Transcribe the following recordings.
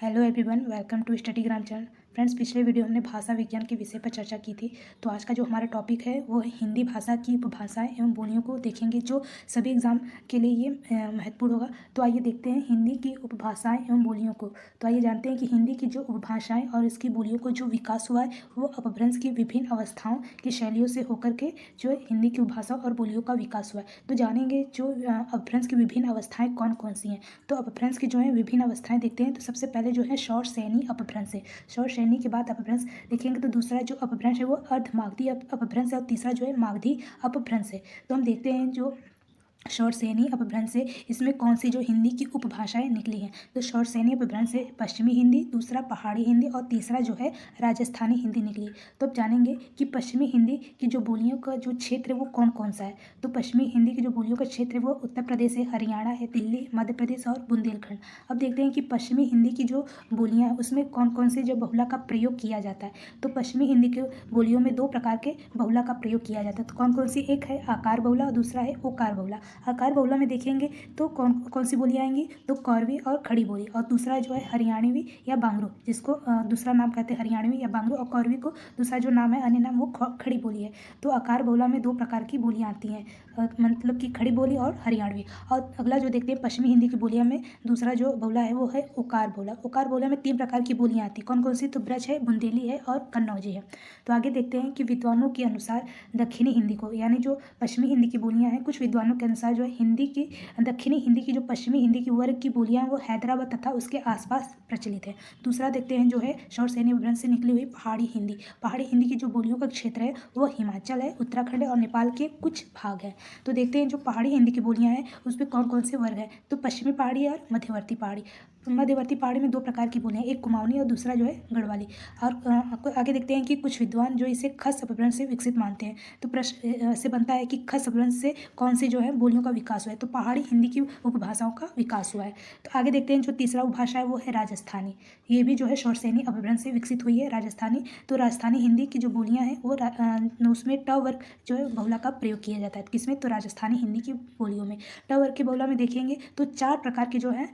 Hello everyone, welcome to study gram channel. Friends, पिछले video हमने भाषा विज्ञान के विषय पर चर्चा की थी। तो आज का जो हमारा टॉपिक है वो है हिंदी भाषा की उपभाषाएं एवं बोलियों को देखेंगे, जो सभी एग्जाम के लिए ये महत्वपूर्ण होगा। तो आइए देखते हैं हिंदी की उपभाषाएं एवं बोलियों को। तो आइए जानते हैं कि हिंदी की जो उपभाषाएं और इसकी बोलियों को जो विकास हुआ है वो अपभ्रंश की विभिन्न अवस्थाओं की शैलियों से होकर के जो हिंदी की उपभाषा और बोलियों का विकास हुआ है। तो जानेंगे जो अपभ्रंश की विभिन्न अवस्थाएं कौन कौन सी हैं। तो अपभ्रंश की जो है विभिन्न अवस्थाएं देखते हैं। तो सबसे पहले जो है शौर श्रेणी अपभ्रंश है। शौर श्रेणी के बाद अपभ्रंश देखेंगे। तो दूसरा जो अपभ्रंश है वो अर्धमागधी अपभ्रंश है और तीसरा जो है मागधी अपभ्रंश है। तो हम देखते हैं जो शौर श्रेणी अपभ्रंश से इसमें कौन सी जो हिंदी की उपभाषाएं निकली हैं। तो शौर श्रेणी अपभ्रंश से पश्चिमी हिंदी, दूसरा पहाड़ी हिंदी और तीसरा जो है राजस्थानी हिंदी निकली। तो अब जानेंगे कि पश्चिमी हिंदी की जो बोलियों का जो क्षेत्र है वो कौन कौन सा है। तो पश्चिमी हिंदी की जो बोलियों का क्षेत्र है वो उत्तर प्रदेश है, हरियाणा है, दिल्ली, मध्य प्रदेश और बुंदेलखंड। अब देखते हैं कि पश्चिमी हिंदी की जो बोलियाँ हैं उसमें कौन कौन से जो बहुला का प्रयोग किया जाता है। तो पश्चिमी हिंदी के बोलियों में दो प्रकार के बहुला का प्रयोग किया जाता है। तो कौन कौन सी, एक है आकार बहुला और दूसरा है ओकार बहुला। आकार बहुला में देखेंगे तो कौन कौन सी बोलियाँ आएंगी। तो कौरवी और खड़ी बोली। और दूसरा जो है हरियाणवी या बांगरू, जिसको दूसरा नाम कहते हैं हरियाणवी या बांगरू। और कौरवी को दूसरा जो नाम है, अन्य नाम, वो खड़ी बोली है। तो आकार बहुला में दो प्रकार की बोलियाँ आती हैं, मतलब कि खड़ी बोली और हरियाणवी। और अगला जो देखते हैं पश्चिमी हिंदी की बोलियाँ में दूसरा जो बहुला है वो है ओकार बहुला। ओकार बहुला में तीन प्रकार की बोलियाँ आती हैं। कौन कौन सी? तो ब्रज है, बुंदेली है और कन्नौजी है। तो आगे देखते हैं कि विद्वानों के अनुसार दक्षिणी हिंदी को, यानी जो पश्चिमी हिंदी की बोलियाँ हैं, कुछ विद्वानों के अनुसार जो है हिंदी की दक्षिणी हिंदी की जो पश्चिमी हिंदी की वर्ग की बोलियां वो हैदराबाद तथा उसके आसपास प्रचलित है। दूसरा देखते हैं जो है शौर श्रेणी अपभ्रंश से निकली हुई पहाड़ी हिंदी। पहाड़ी हिंदी की जो बोलियों का क्षेत्र है वो हिमाचल है, उत्तराखंड है और नेपाल के कुछ भाग हैं। तो देखते हैं जो पहाड़ी हिंदी की बोलियां हैं उसमें कौन कौन से वर्ग हैं। तो पश्चिमी पहाड़ी और मध्यवर्ती पहाड़ी। मध्यवर्ती पहाड़ी में दो प्रकार की बोलियां, एक कुमाऊनी और दूसरा जो है गढ़वाली। और आगे देखते हैं कि कुछ विद्वान जो इसे खस अपभ्रंश से विकसित मानते हैं। तो प्रश्न से बनता है कि खस अपभ्रंश से कौन सी जो है बोलियों का विकास हुआ है। तो पहाड़ी हिंदी की उपभाषाओं का विकास हुआ है। तो आगे देखते हैं जो तीसरा उपभाषा है वो है राजस्थानी। ये भी जो है शौर श्रेणी अपभ्रंश से विकसित हुई है, राजस्थानी। तो राजस्थानी हिंदी की जो बोलियां हैं वो उसमें ट वर्ग जो है बहुला का प्रयोग किया जाता है। किसमें? तो राजस्थानी हिंदी की बोलियों में। ट वर्ग के बहुला में देखेंगे तो चार प्रकार की जो है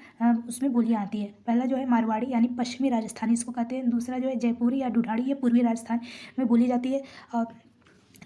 उसमें बोलियां आती है। पहला जो है मारवाड़ी यानी पश्चिमी राजस्थानी इसको कहते हैं। दूसरा जो है जयपुरी या ढूढ़ाड़ी, ये पूर्वी राजस्थान में बोली जाती है। और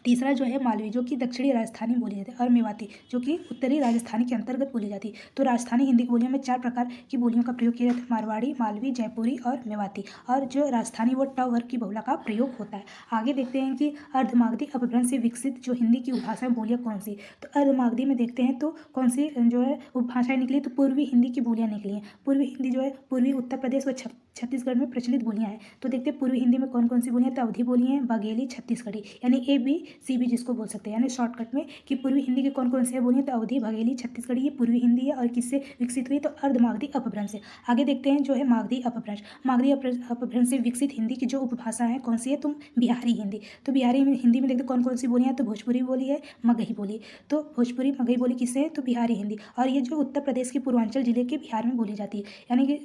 तीसरा जो है मालवी, जो कि दक्षिणी राजस्थानी बोली जाती है। और मेवाती, जो कि उत्तरी राजस्थानी के अंतर्गत बोली जाती है। तो राजस्थानी हिंदी की बोलियों में चार प्रकार की बोलियों का प्रयोग किया जाता है, मारवाड़ी, मालवी, जयपुरी और मेवाती। और जो राजस्थानी वो ट वर्ग की बहुला का प्रयोग होता है। आगे देखते हैं कि अर्धमागधी अपभ्रंश से विकसित जो हिंदी की उपभाषा में बोलियाँ कौन सी। तो अर्धमागधी में देखते हैं तो कौन सी जो है उपभाषाएं निकली। तो पूर्वी हिंदी की बोलियाँ निकली हैं। पूर्वी हिंदी जो है पूर्वी उत्तर प्रदेश व छत्तीसगढ़ में प्रचलित बोलियाँ हैं। तो देखते हैं पूर्वी हिंदी में कौन कौन सी बोलियाँ। तो अवधी बोली हैं, बघेली, छत्तीसगढ़ी, यानी ABCB जिसको बोल सकते हैं, यानी शॉर्टकट में कि पूर्वी हिंदी की कौन कौन सी बोलियाँ। तो अवधी, बघेली, छत्तीसगढ़ी, ये पूर्वी हिंदी है। और किससे विकसित हुई? तो अर्धमागधी अपभ्रंश से। आगे देखते हैं जो है मागधी अपभ्रंश। मागधी अपभ्रंश से विकसित हिंदी की जो उपभाषा है कौन सी है? तो बिहारी हिंदी। तो बिहारी हिंदी में देखते कौन कौन सी बोलियाँ। तो भोजपुरी बोली है, मगही बोली। तो भोजपुरी मगही बोली किससे है? तो बिहारी हिंदी। और ये जो उत्तर प्रदेश के पूर्वांचल जिले के बिहार में बोली जाती है, यानी कि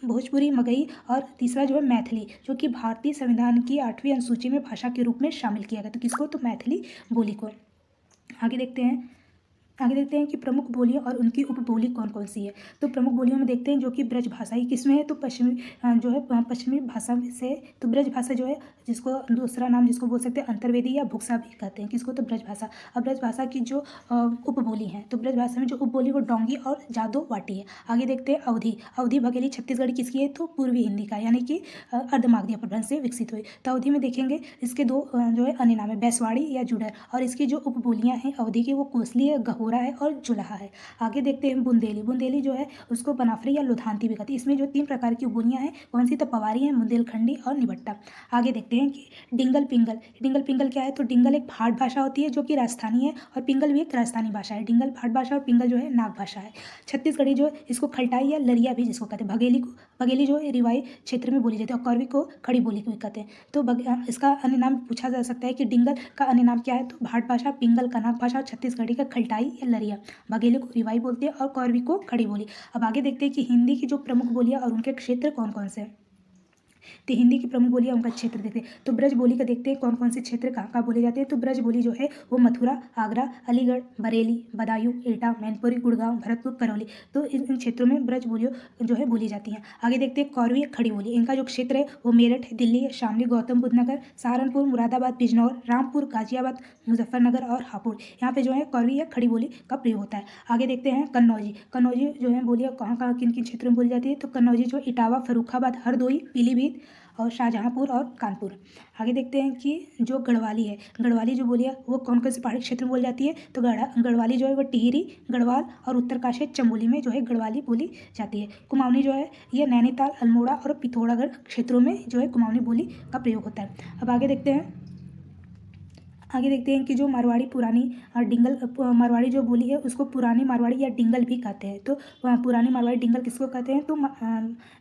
भोजपुरी, मगही। और तीसरा जो है मैथिली, जो कि भारतीय संविधान की 8वीं अनुसूची में भाषा के रूप में शामिल किया गया। तो किसको? तो मैथिली बोली को। आगे देखते हैं कि प्रमुख बोलियां और उनकी उपबोली कौन कौन सी है। तो प्रमुख बोलियों में देखते हैं जो कि ब्रज भाषा ही किसमें है। तो पश्चिमी जो है पश्चिमी भाषा में से। तो ब्रज भाषा जो है जिसको दूसरा नाम जिसको बोल सकते हैं अंतर्वेदी या भुक्सा भी कहते हैं। किसको? तो ब्रज भाषा। अब ब्रज भाषा की जो उपबोली है, तो ब्रज भाषा में जो उपबोली वो डोंगी और जादो वाटी है। आगे देखते हैं अवधी। अवधी, बघेली, छत्तीसगढ़ी किसकी है? तो पूर्वी हिंदी का, यानी कि अर्धमागधी अपभ्रंश से विकसित हुई। तो अवधी में देखेंगे इसके दो जो है अन्य नाम है, बैसवाड़ी या जुडर। और इसकी जो उपबोलियाँ हैं अवधी की वो कोसली है, गहोरा है और जुलाहा है। आगे देखते हैं बुंदेली। बुंदेली जो है उसको बनाफरी या लुधानती भी कहते हैं। इसमें जो तीन प्रकार की बोलियाँ हैं कौन सी? तो पवारी है, बुंदेलखंडी और निबट्टा। आगे देखते हैं कि डिंगल पिंगल। डिंगल पिंगल क्या है? तो डिंगल एक भाट भाषा होती है जो कि राजस्थानी है, और पिंगल भी एक राजस्थानी भाषा है। डिंगल भाट भाषा और पिंगल जो है नाग भाषा है। छत्तीसगढ़ी जो इसको खलटाई या लरिया भी जिसको कहते हैं। बघेली जो रिवाई क्षेत्र में बोली जाती है। और कौरवी को खड़ी बोली भी कहते हैं। तो इसका अन्य नाम पूछा जा सकता है कि डिंगल का अन्य नाम क्या है। तो भाट भाषा, पिंगल का नाग भाषा और छत्तीसगढ़ी का खलटाई या लरिया। बघेली को रिवाई बोलते हैं और कौरवी को खड़ी बोली। अब आगे देखते हैं कि हिंदी की जो प्रमुख बोलियां और उनके क्षेत्र कौन कौन से हैं। तो हिंदी की प्रमुख बोलियाँ उनका क्षेत्र देखते हैं। तो ब्रज बोली का देखते हैं कौन कौन से क्षेत्र कहाँ कहाँ बोले जाते हैं। तो ब्रज बोली जो है वो मथुरा, आगरा, अलीगढ़, बरेली, बदायूं, एटा, मैनपुरी, गुड़गांव, भरतपुर, करौली, तो इन क्षेत्रों में ब्रज बोलियों जो है बोली जाती हैं। आगे देखते हैं कौरवी खड़ी बोली। इनका जो क्षेत्र है वो मेरठ, दिल्ली, शामली, गौतम बुद्ध नगर, सहारनपुर, मुरादाबाद, बिजनौर, रामपुर, गाजियाबाद, मुजफ्फरनगर और हापुड़, यहाँ पे जो है कौरवी या खड़ी बोली का प्रयोग होता है। आगे देखते हैं कन्नौजी। कन्नौजी जो है बोलियाँ कहाँ कहाँ किन किन क्षेत्रों में बोली जाती है। तो कन्नौजी जो इटावा, फर्रुखाबाद, हरदोई, पीलीभीत और शाहजहाँपुर और कानपुर। आगे देखते हैं कि जो गढ़वाली है, गढ़वाली जो बोलियाँ वो कौन कौन से पहाड़ी क्षेत्र में बोली जाती है। तो गढ़वाली जो है वो टिहरी, गढ़वाल और उत्तरकाशी, चमोली में जो है गढ़वाली बोली जाती है। कुमाऊनी जो है ये नैनीताल, अल्मोड़ा और पिथौरागढ़ क्षेत्रों में जो है कुमाऊनी बोली का प्रयोग होता है। अब आगे देखते हैं कि जो मारवाड़ी पुरानी डिंगल मारवाड़ी जो बोली है उसको पुरानी मारवाड़ी या डिंगल भी कहते हैं। तो पुरानी मारवाड़ी डिंगल किसको कहते हैं। तो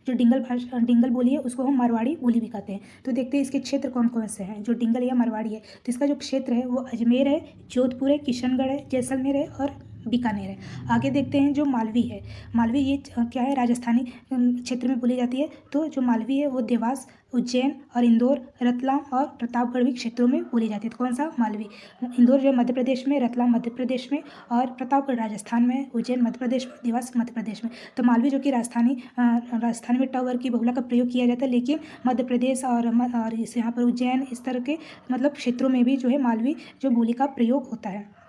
जो डिंगल बोली है उसको हम मारवाड़ी बोली भी कहते हैं। तो देखते हैं इसके क्षेत्र कौन कौन से हैं। जो डिंगल या मारवाड़ी है तो इसका जो क्षेत्र है वो अजमेर है, जोधपुर है, किशनगढ़ है, जैसलमेर है और बीकानेर है। आगे देखते हैं जो मालवी है। मालवी ये क्या है, राजस्थानी क्षेत्र में बोली जाती है। तो जो मालवी है वो देवास, उज्जैन और इंदौर, रतलाम और प्रतापगढ़ भी क्षेत्रों में बोली जाती है। तो कौन सा, मालवी। इंदौर जो है मध्य प्रदेश में, रतलाम मध्य प्रदेश में और प्रतापगढ़ राजस्थान में, उज्जैन मध्य प्रदेश में, देवास मध्य प्रदेश में। तो मालवी जो कि राजस्थानी में टवर की बहुला का प्रयोग किया जाता है, लेकिन मध्य प्रदेश और इस यहाँ पर उज्जैन इस तरह के मतलब क्षेत्रों में भी जो है मालवी जो बोली का प्रयोग होता है।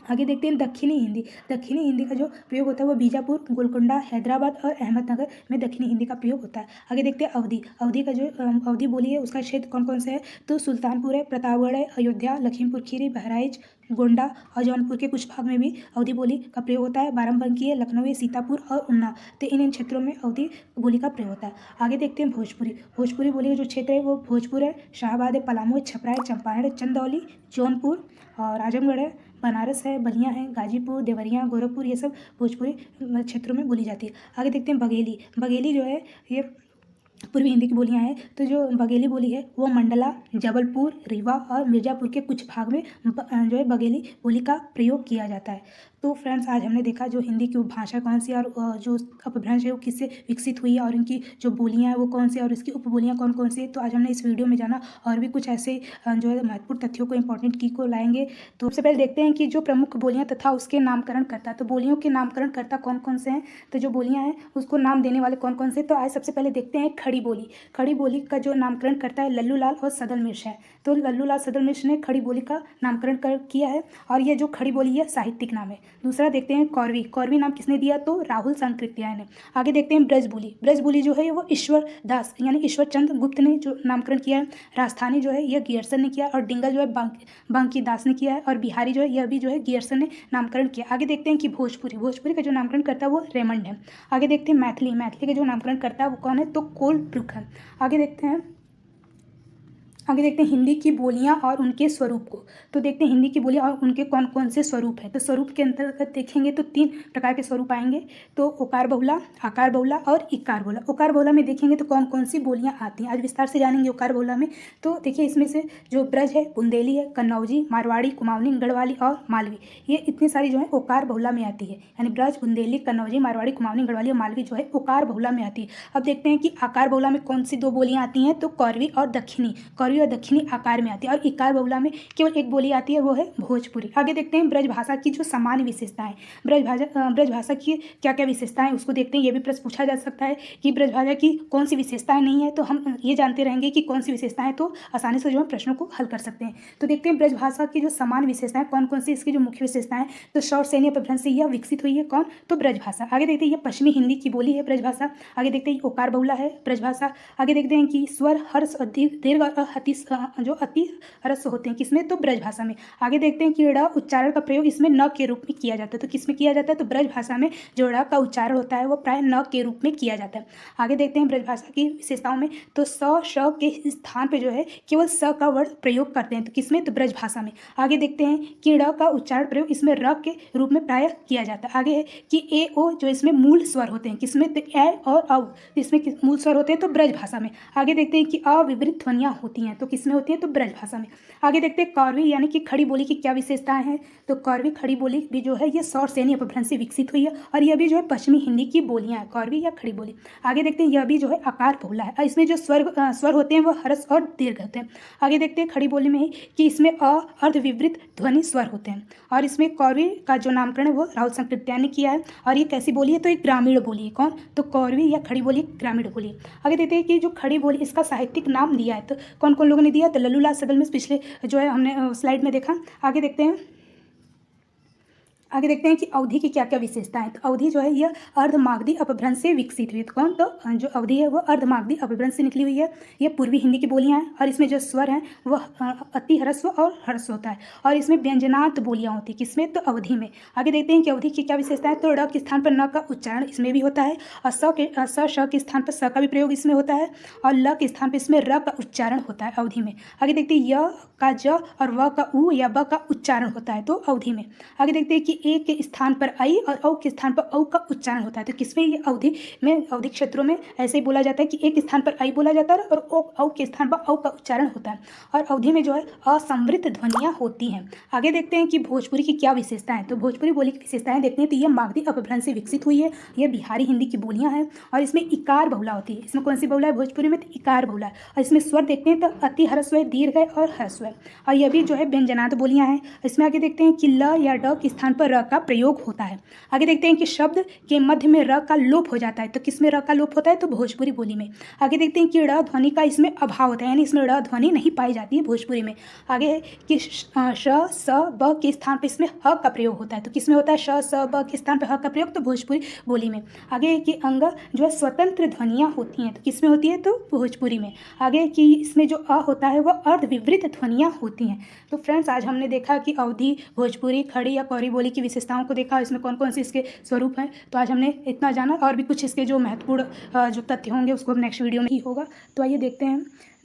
आगे देखते हैं दक्षिणी हिंदी। दक्षिणी हिंदी का जो प्रयोग होता है वो बीजापुर, गोलकुंडा, हैदराबाद और अहमदनगर में दक्षिणी हिंदी का प्रयोग होता है। आगे देखते हैं अवधी। अवधी का जो अवधी बोली है उसका क्षेत्र कौन कौन से है। तो सुल्तानपुर है, प्रतापगढ़ है, अयोध्या, लखीमपुर खीरी, बहराइच, गोंडा और जौनपुर के कुछ भाग में भी अवधी बोली का प्रयोग होता है। बाराबंकी है, लखनऊ है, सीतापुर और उन्नाव, तो इन क्षेत्रों में अवधी बोली का प्रयोग होता है। आगे देखते हैं भोजपुरी। भोजपुरी बोली का जो क्षेत्र है वो भोजपुर है, शाहबाद है, पलामू है, छपरा है, चंपारण है, चंदौली, जौनपुर और आजमगढ़ है, बनारस है, बलिया है, गाजीपुर, देवरिया, गोरखपुर, ये सब भोजपुरी क्षेत्रों में बोली जाती है। आगे देखते हैं बघेली। बघेली जो है ये पूर्वी हिंदी की बोलियां हैं। तो जो बघेली बोली है वो मंडला, जबलपुर, रीवा और मिर्ज़ापुर के कुछ भाग में जो है बघेली बोली का प्रयोग किया जाता है। तो फ्रेंड्स आज हमने देखा जो हिंदी की उपभाषा कौन सी और जो अपभ्रंश है वो किससे विकसित हुई है और इनकी जो बोलियां हैं वो कौन सी और इसकी उपबोलियां कौन कौन सी है। तो आज हमने इस वीडियो में जाना और भी कुछ ऐसे जो है महत्वपूर्ण तथ्यों को, इंपॉर्टेंट की को लाएंगे। तो सबसे पहले देखते हैं कि जो प्रमुख बोलियाँ तथा उसके नामकरण करता, तो बोलियों के नामकरण करता कौन कौन से हैं। तो जो बोलियाँ हैं उसको नाम देने वाले कौन कौन से। तो आज सबसे पहले देखते हैं खड़ी बोली। खड़ी बोली का जो नामकरण करता है लल्लू लाल और सदल मिश्र है। तो लल्लू लाल सदल मिश्र ने खड़ी बोली का नामकरण किया है और ये जो खड़ी बोली है साहित्यिक नाम है। दूसरा देखते हैं कौरवी। कौरवी नाम किसने दिया, तो राहुल सांकृत्यायन ने। आगे देखते हैं ब्रज बोली। ब्रज बोली जो है वो ईश्वर दास यानी ईश्वर चंद्र गुप्त ने जो नामकरण किया है। राजस्थानी जो है यह गियरसन ने किया और डिंगल जो है बांकी दास ने किया है और बिहारी जो है यह भी जो है गियरसन ने नामकरण किया। आगे देखते हैं कि भोजपुरी। भोजपुरी का जो नामकरण करता है वो रेमंड है। आगे देखते हैं मैथिली। मैथिली का जो नामकरण करता है वो कौन है, तो कोल ब्रुक है। आगे देखते हैं हिंदी की बोलियां और उनके स्वरूप को। तो देखते हैं हिंदी की बोलियां और उनके कौन कौन से स्वरूप हैं। तो स्वरूप के अंतर्गत देखेंगे तो 3 प्रकार के स्वरूप आएंगे। तो ओकार बहुला, आकार बहुला और इकार बहुला। ओकार बहुला में देखेंगे तो कौन कौन सी बोलियां आती हैं, आज विस्तार से जानेंगे ओकार बहुला में। तो देखिए इसमें से जो ब्रज है, बुंदेली है, कन्नौजी, मारवाड़ी, कुमाऊनी, गढ़वाली और मालवी, ये इतनी सारी जो है ओकार बहुला में आती है। यानी ब्रज, बुंदेली, कन्नौजी, मारवाड़ी, कुमाऊनी, गढ़वाली और मालवी जो है ओकार बहुला में आती है। अब देखते हैं कि आकार बहुला में कौन सी 2 बोलियां आती हैं, तो कौरवी और दक्षिणी। कौरवी और दक्षिणी आकार में आती है और इकार बहुला में केवल एक बोली आती है, वो है भोजपुरी। आगे देखते हैं ब्रज भाषा की जो सामान्य विशेषताएं। ब्रज भाषा की क्या क्या विशेषताएं उसको देखते हैं। ये भी प्रश्न पूछा जा सकता है कि ब्रज भाषा की कौन सी विशेषताएं नहीं है, तो हम ये जानते रहेंगे कि कौन सी विशेषताएं, तो आसानी से जो है प्रश्नों को हल कर सकते हैं। तो देखते हैं ब्रज भाषा की जो सामान्य विशेषताएं कौन कौन सी, इसकी जो मुख्य विशेषताएं। तो शौर सैन्य अपभ्रंश से यह विकसित हुई है, कौन, तो ब्रज भाषा। आगे देखते हैं ये पश्चिमी हिंदी की बोली है ब्रज भाषा। आगे देखते हैं ओकार बहुला है ब्रज भाषा। आगे देखते हैं कि स्वर, हर्ष, दीर्घ और अति ह्रस्व होते हैं, किसमें, तो ब्रज भाषा में। आगे देखते हैं कि ड़ उच्चारण का प्रयोग इसमें न के रूप में किया जाता है। तो किसमें किया जाता है, तो ब्रज भाषा में जो ड़ का उच्चारण होता है वो प्राय न के रूप में किया जाता है। आगे देखते हैं ब्रज भाषा की विशेषताओं में, तो स श के स्थान पे जो है केवल स का वर्ण प्रयोग करते हैं, तो किसमें, तो ब्रज भाषा में। आगे देखते हैं कि ड़ का उच्चारण प्रयोग इसमें र के रूप में प्राय किया जाता है। आगे है कि ए ओ जो इसमें मूल स्वर होते हैं, किसमें, तो ए और औ इसमें मूल स्वर होते हैं, तो ब्रज भाषा में। आगे देखते हैं कि अविवृत ध्वनियाँ होती हैं, हैं तो किस में होती हैं, तो ब्रज भाषा में। आगे देखते हैं कौरवी यानी कि खड़ी बोली की क्या विशेषताएं हैं। तो कौरवी खड़ी बोली भी जो है ये सौर यानी अपभ्रंश से विकसित हुई है और यह भी जो है पश्चिमी हिंदी की बोलियां हैं, कौरवी या खड़ी बोली। आगे देखते हैं यह भी जो है आकार बहुला है और इसमें जो स्वर होते हैं वो ह्रस्व और दीर्घ होते हैं। आगे देखते हैं खड़ी बोली में ही कि इसमें अर्धविवृत ध्वनि स्वर होते हैं और इसमें कौरवी का जो नामकरण है वो राहुल संकृत्या ने किया है। और ये कैसी बोली है, तो एक ग्रामीण बोली है। कौन, तो कौरवी या खड़ी बोली ग्रामीण बोली है। आगे देखते हैं कि जो खड़ी बोली इसका साहित्यिक नाम दिया है, तो कौन कौन लोगों ने दिया, तो लल्लूलाल सदल में पिछले जो है हमने स्लाइड में देखा। आगे देखते हैं कि अवधि की क्या क्या विशेषता है। तो अवधि जो है यह अर्धमागधी अपभ्रंश से विकसित हुई है। तो कौन, तो जो अवधि है वो अर्धमागधी अपभ्रंश से निकली हुई है। यह पूर्वी हिंदी की बोलियां हैं और इसमें जो स्वर हैं वह अति ह्रस्व और ह्रस्व होता है और इसमें व्यंजनार्थ बोलियां होती है, किसमें, तो अवधि में। आगे देखते हैं कि अवधि की क्या विशेषता है। तो ड़ के स्थान पर न का उच्चारण इसमें भी होता है और श के स्थान पर स का भी प्रयोग इसमें होता है और ल के स्थान पर इसमें र का उच्चारण होता है अवधि में। आगे देखते हैं य का ज और व का उ या ब का उच्चारण होता है तो अवधि में। आगे देखते हैं कि ए के स्थान पर आई और औ के स्थान पर औ का उच्चारण होता है। तो किसमें, ये अवधि में, अवधि क्षेत्रों में ऐसे ही बोला जाता है कि एक स्थान पर आई बोला जाता है और औ के स्थान पर औ का उच्चारण होता है और अवधि में जो है असमृद्ध ध्वनियाँ होती हैं। आगे देखते हैं कि भोजपुरी की क्या विशेषता है। तो भोजपुरी बोली की विशेषताएं देखते हैं तो यह मागधी अपभ्रंश से विकसित हुई है। यह बिहारी हिंदी की बोलियां हैं और इसमें इकार बहुला होती है। इसमें कौन सी बहुला है, भोजपुरी में, तो इकार बहुला है। और इसमें स्वर देखते हैं तो अति ह्रस्व है, दीर्घ है और ह्रस्व है और यह भी जो है व्यंजनार्थ बोलियां हैं। इसमें आगे देखते हैं कि ल या ड के स्थान पर र का प्रयोग होता है। आगे देखते हैं कि शब्द के मध्य में र का लोप हो जाता है। तो किसमें र का लोप होता है, तो भोजपुरी बोली में। आगे देखते हैं कि ड़ ध्वनि का इसमें अभाव होता है, यानी इसमें ड़ ध्वनि नहीं पाई जाती है भोजपुरी में। आगे है कि श स ब के स्थान पर इसमें ह का प्रयोग होता है। तो किसमें होता है, श स ब के स्थान पर ह का प्रयोग, तो भोजपुरी बोली में। आगे है कि अंग जो है स्वतंत्र ध्वनियाँ होती हैं, तो किसमें होती है, तो भोजपुरी में। आगे कि इसमें जो अ होता है वह अर्धविवृत ध्वनियाँ होती हैं। तो फ्रेंड्स आज हमने देखा कि अवधि, भोजपुरी, खड़ी या कौरी बोली की विशेषताओं को देखा, इसमें कौन कौन से इसके स्वरूप हैं। तो आज हमने इतना जाना और भी कुछ इसके जो महत्वपूर्ण जो तथ्य होंगे उसको नेक्स्ट वीडियो में ही होगा। तो आइए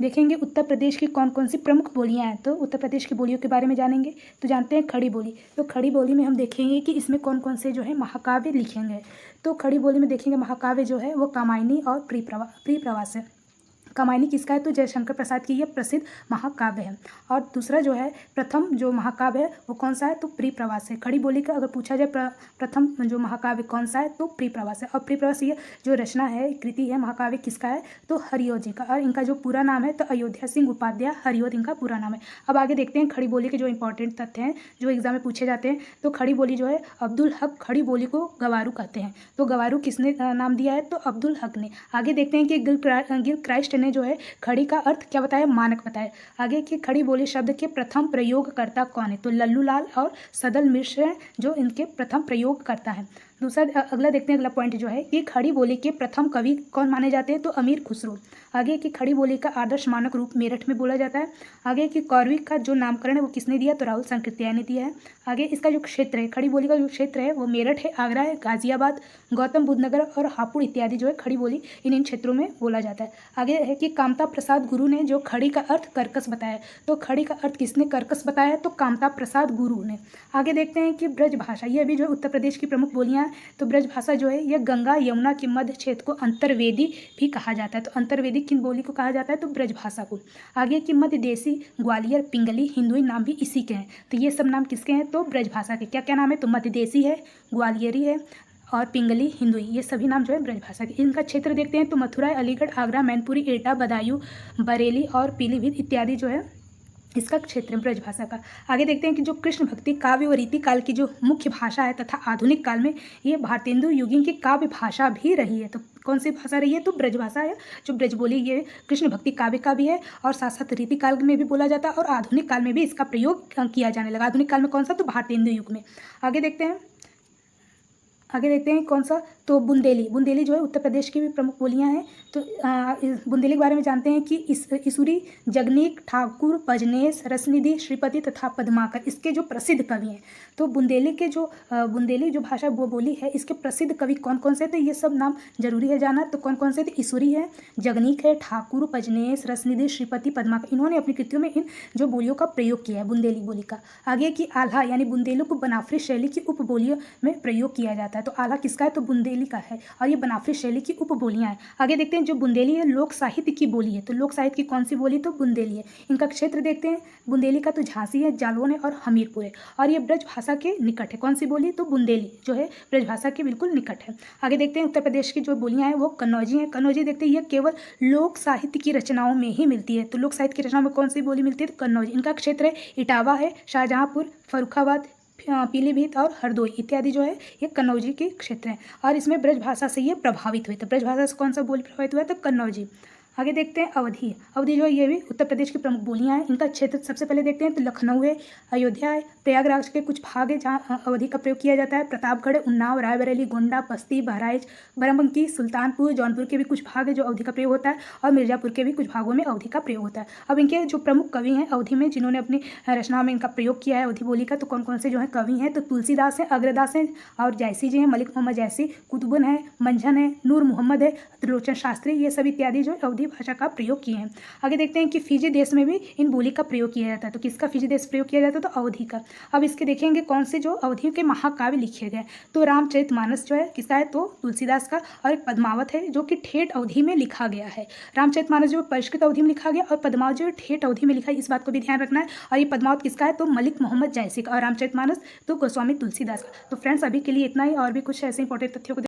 देखेंगे उत्तर प्रदेश की कौन कौन सी प्रमुख बोलियां हैं। तो उत्तर प्रदेश की बोलियों के बारे में जानेंगे। तो जानते हैं खड़ी बोली। तो खड़ी बोली में हम देखेंगे कि इसमें कौन कौन से जो है महाकाव्य लिखेंगे। तो खड़ी बोली में देखेंगे महाकाव्य जो है वो कामायनी और प्रियप्रवास है। कामायनी किसका है, तो जयशंकर प्रसाद की यह प्रसिद्ध महाकाव्य है। और दूसरा जो है प्रथम जो महाकाव्य है वो कौन सा है, तो प्रियप्रवास है। खड़ी बोली का अगर पूछा जाए प्रथम जो महाकाव्य कौन सा है, तो प्रियप्रवास है। और प्रियप्रवास ये जो रचना है, कृति है, महाकाव्य किसका है, तो हरिओद जी का। और इनका जो पूरा नाम है तो अयोध्या सिंह उपाध्याय हरिओद इनका पूरा नाम है। अब आगे देखते हैं खड़ी बोली के जो इंपॉर्टेंट तथ्य हैं जो एग्जाम में पूछे जाते हैं। तो खड़ी बोली जो है अब्दुल हक खड़ी बोली को गवारू कहते हैं। तो गवारू किसने नाम दिया है, तो अब्दुल हक ने। आगे देखते हैं कि गिलक्राइस्ट ने जो है खड़ी का अर्थ क्या बताया, मानक बताया। आगे कि खड़ी बोली शब्द के प्रथम प्रयोगकर्ता कौन है, तो लल्लूलाल और सदल मिश्र हैं जो इनके प्रथम प्रयोगकर्ता हैं। दूसरा अगला देखते हैं, अगला पॉइंट जो है कि खड़ी बोली के प्रथम कवि कौन माने जाते हैं, तो अमीर खुसरो। आगे कि खड़ी बोली का आदर्श मानक रूप मेरठ में बोला जाता है। आगे कि कौरवी का जो नामकरण है वो किसने दिया, तो राहुल संकृत्या ने दिया है। आगे इसका जो क्षेत्र है, खड़ी बोली का जो क्षेत्र है वो मेरठ है, आगरा है, गाजियाबाद, गौतम बुद्ध नगर और हापुड़ इत्यादि जो है खड़ी बोली इन क्षेत्रों में बोला जाता है। आगे है कि कामता प्रसाद गुरु ने जो खड़ी का अर्थ कर्कश बताया। तो खड़ी का अर्थ किसने कर्कश बताया, तो कामता प्रसाद गुरु ने। आगे देखते हैं कि ब्रज भाषा, यह भी जो है उत्तर प्रदेश की प्रमुख बोलियां हैं। तो ब्रज भाषा जो है यह गंगा यमुना के मध्य क्षेत्र को अंतर्वेदी भी कहा जाता है। तो अंतर्वेदी किन बोली को कहा जाता है, तो ब्रज भाषा को। आगे की मध्य देसी, ग्वालियर, पिंगली, हिंदुई नाम भी इसी के हैं। तो ये सब नाम किसके हैं, तो ब्रज भाषा के। क्या क्या नाम है, तो मध्य देसी है, ग्वालियरी है और पिंगली, हिंदुई, ये सभी नाम जो है ब्रज भाषा के। इनका क्षेत्र देखते हैं तो मथुरा, अलीगढ़, आगरा, मैनपुरी, एटा, बदायूं, बरेली और पीलीभीत इत्यादि जो है इसका क्षेत्र है ब्रज भाषा का। आगे देखते हैं कि जो कृष्ण भक्ति काव्य और रीति काल की जो मुख्य भाषा है तथा आधुनिक काल में ये भारतेंदु युगीन की काव्य भाषा भी रही है। तो कौन सी भाषा रही है, तो ब्रज भाषा है। जो ब्रज बोली ये कृष्ण भक्ति काव्य का भी है और साथ साथ रीति काल में भी बोला जाता है और आधुनिक काल में भी इसका प्रयोग किया जाने लगा। आधुनिक काल में कौन सा, तो भारतेंदु युग में। आगे देखते हैं कौन सा, तो बुंदेली जो है उत्तर प्रदेश की भी प्रमुख बोलियां हैं। तो बुंदेली के बारे में जानते हैं कि ईसुरी, जगनीक, ठाकुर, पजनेश, रसनिधि, श्रीपति तथा पद्माकर इसके जो प्रसिद्ध कवि हैं। तो बुंदेली जो भाषा वो बोली है इसके प्रसिद्ध कवि कौन कौन से, तो ये सब नाम जरूरी है जाना। तो कौन कौन से, तो ईसुरी है, जगनीक है, ठाकुर, पजनेश, रसनिधि, श्रीपति, पद्माकर, इन्होंने अपनी कृतियों में इन जो बोलियों का प्रयोग किया है बुंदेली बोली का। आगे की आल्हा यानी बुंदेली को बनाफरी शैली की उपबोलियों में प्रयोग किया जाता है। है, तो आला किसका है, तो बुंदेली का है, और ये बनाफरी शैली की उपबोलियाँ हैं। आगे देखते हैं, जो बुंदेली है लोक साहित्य की बोली है, तो लोक साहित्य की कौन सी बोली, तो बुंदेली है। इनका क्षेत्र देखते हैं बुंदेली का, तो झांसी है, जालौन है और हमीरपुर है, और ये ब्रज भाषा के निकट है। कौन सी बोली, तो बुंदेली जो है ब्रज भाषा के बिल्कुल निकट है। आगे देखते हैं उत्तर प्रदेश की जो बोलियाँ हैं वो कन्नौजी हैं। कन्नौजी देखते हैं, यह केवल लोक साहित्य की रचनाओं में ही मिलती है, तो लोक साहित्य की रचनाओं में कौन सी बोली मिलती है, तो कन्नौजी। इनका क्षेत्र है इटावा है, शाहजहाँपुर, फर्रुखाबाद, पीलीभीत और हरदोई इत्यादि जो है ये कन्नौजी के क्षेत्र हैं, और इसमें ब्रज भाषा से ये प्रभावित हुए। तो ब्रज भाषा से कौन सा बोली प्रभावित हुआ है, तो कन्नौजी। आगे देखते हैं अवधी। अवधी जो है ये भी उत्तर प्रदेश की प्रमुख बोलियां हैं। इनका क्षेत्र सबसे पहले देखते हैं तो लखनऊ है, अयोध्या है, प्रयागराज के कुछ भाग है जहाँ अवधी का प्रयोग किया जाता है, प्रतापगढ़, उन्नाव, रायबरेली, गोंडा, बस्ती, बहराइच, बाराबंकी, सुल्तानपुर, जौनपुर के भी कुछ भाग है जो अवधी का प्रयोग होता है, और मिर्जापुर के भी कुछ भागों में अवधी का प्रयोग होता है। अब इनके जो प्रमुख कवि हैं अवधी में जिन्होंने अपनी रचनाओं में इनका प्रयोग किया है अवधी बोली का, तो कौन कौन से जो है कवि हैं, तो तुलसीदास हैं, अग्रदास हैं, और जैसी जी हैं, मलिक मोहम्मद जैसी, कुतुबुन है, मंझन है, नूर मोहम्मद है, त्रिलोचन शास्त्री, ये सब इत्यादि जो अवधी भाषा का प्रयोग किए हैं। आगे देखते हैं कि फिजी देश में भी इन बोली का प्रयोग किया जाता है, तो किसका फिजी देश प्रयोग किया जाता है, तो अवधी का। अब इसके देखेंगे कौन से जो अवधी के महाकाव्य लिखे गए, तो रामचरितमानस जो है किसका है, तो तुलसीदास का, और एक पद्मावत है जो कि ठेठ अवधी में लिखा गया है। रामचरितमानस जो परिष्कृत अवधि में लिखा गया, और पद्मावत जो है ठेठ अवधि में लिखा है, इस बात को भी ध्यान रखना है। और ये पद्मावत किसका है, तो मलिक मोहम्मद जैसी का, और रामचरितमानस तो गोस्वामी तुलसीदास का। तो फ्रेंड्स अभी के लिए इतना ही, और भी कुछ ऐसे इंपॉर्टेंट तथ्यों को